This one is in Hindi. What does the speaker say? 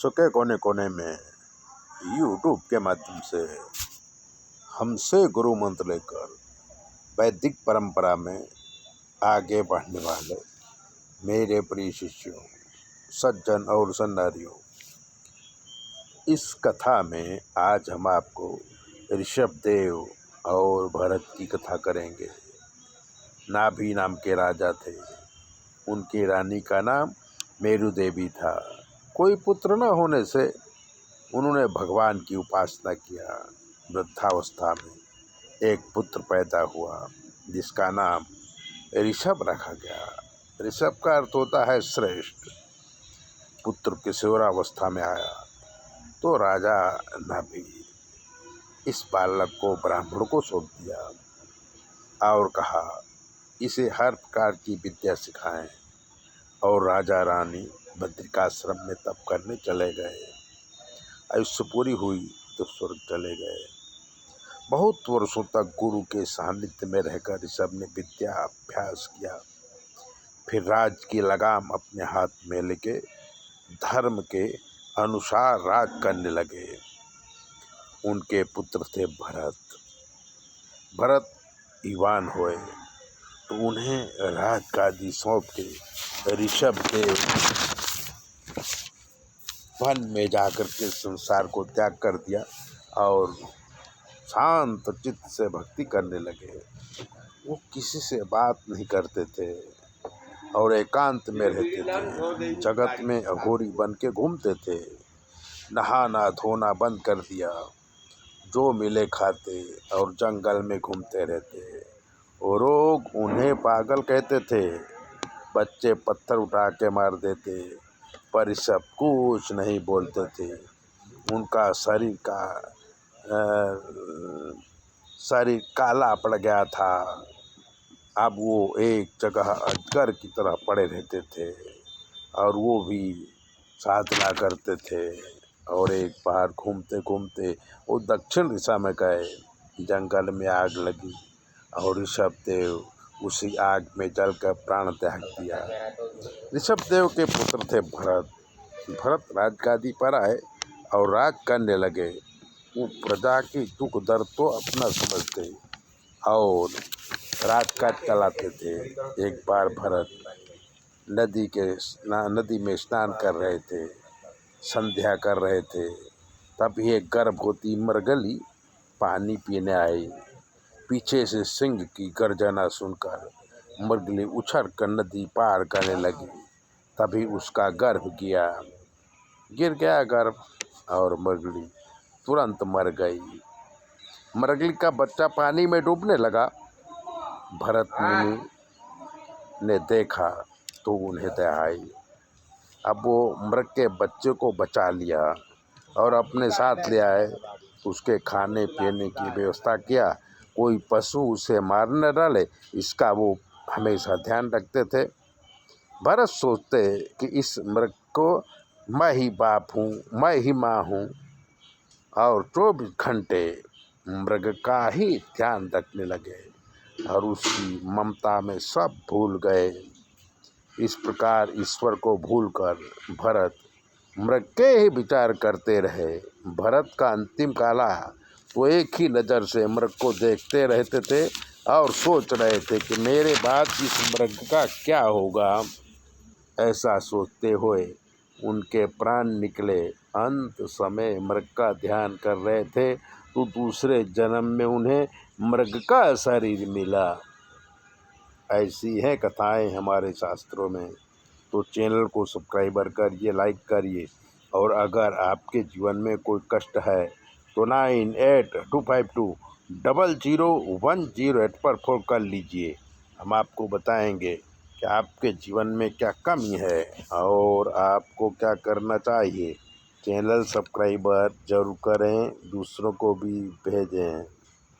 विश्व के कोने कोने में यूट्यूब के माध्यम से हमसे गुरु मंत्र लेकर वैदिक परंपरा में आगे बढ़ने वाले मेरे प्रिय शिष्यों, सज्जन और सन्नारियों, इस कथा में आज हम आपको ऋषभ देव और भरत की कथा करेंगे। नाभि नाम के राजा थे। उनकी रानी का नाम मेरु देवी था। कोई पुत्र न होने से उन्होंने भगवान की उपासना किया। वृद्धावस्था में एक पुत्र पैदा हुआ जिसका नाम ऋषभ रखा गया। ऋषभ का अर्थ होता है श्रेष्ठ। पुत्र किशोरावस्था में आया तो राजा नाभि इस बालक को ब्राह्मण को सौंप दिया और कहा इसे हर प्रकार की विद्या सिखाएं। और राजा रानी बद्रिकाश्रम में तप करने चले गए। आयुष्य पूरी हुई तो स्वर्ग चले गए। बहुत वर्षों तक गुरु के सानिध्य में रहकर ऋषभ ने विद्या अभ्यास किया। फिर राज की लगाम अपने हाथ में लेके धर्म के अनुसार राज करने लगे। उनके पुत्र थे भरत। भरत युवान हुए तो उन्हें राजगादी सौंप के ऋषभ देव वन में जाकर के संसार को त्याग कर दिया और शांत चित्त से भक्ति करने लगे। वो किसी से बात नहीं करते थे और एकांत में रहते थे। जगत में अघोरी बन के घूमते थे। नहाना धोना बंद कर दिया। जो मिले खाते और जंगल में घूमते रहते। और लोग उन्हें पागल कहते थे। बच्चे पत्थर उठा के मार देते पर ऋषभ कुछ नहीं बोलते थे। उनका शरीर काला पड़ गया था। अब वो एक जगह अजगर की तरह पड़े रहते थे और वो भी साधना करते थे। और एक बार घूमते घूमते वो दक्षिण दिशा में गए। जंगल में आग लगी और ऋषभ देव उसी आग में जलकर प्राण त्याग दिया। ऋषभ देव के पुत्र थे भरत। भरत राजगादी पर आए और राज करने लगे। वो प्रजा की दुख दर्द तो अपना समझते और राजकाज चलाते थे। एक बार भरत नदी में स्नान कर रहे थे। संध्या कर रहे थे। तभी एक गर्भवती मरगली पानी पीने आई। पीछे से सिंह की गर्जना सुनकर मरगली उछल कर नदी पार करने लगी। तभी उसका गर्भ गिर गया गर्भ और मरगली तुरंत मर गई। मरगली का बच्चा पानी में डूबने लगा। भरत मुनि ने देखा तो उन्हें दया आई। अब वो मृग के बच्चे को बचा लिया और अपने साथ ले आए। उसके खाने पीने की व्यवस्था किया। कोई पशु उसे मार न डाले इसका वो हमेशा ध्यान रखते थे। भरत सोचते कि इस मृग को मैं ही बाप हूँ, मैं ही माँ हूँ और 24 घंटे मृग का ही ध्यान रखने लगे और उसकी ममता में सब भूल गए। इस प्रकार ईश्वर को भूलकर भरत मृग के ही विचार करते रहे। भरत का अंतिम काल आया तो एक ही नज़र से मृग को देखते रहते थे और सोच रहे थे कि मेरे बाद इस मृग का क्या होगा। ऐसा सोचते हुए उनके प्राण निकले। अंत समय मृग का ध्यान कर रहे थे तो दूसरे जन्म में उन्हें मृग का शरीर मिला। ऐसी हैं कथाएं हमारे शास्त्रों में। तो चैनल को सब्सक्राइबर करिए, लाइक करिए। और अगर आपके जीवन में कोई कष्ट है तो 9825200108 पर फ़ोन कर लीजिए। हम आपको बताएंगे कि आपके जीवन में क्या कमी है और आपको क्या करना चाहिए। चैनल सब्सक्राइबर जरूर करें, दूसरों को भी भेजें।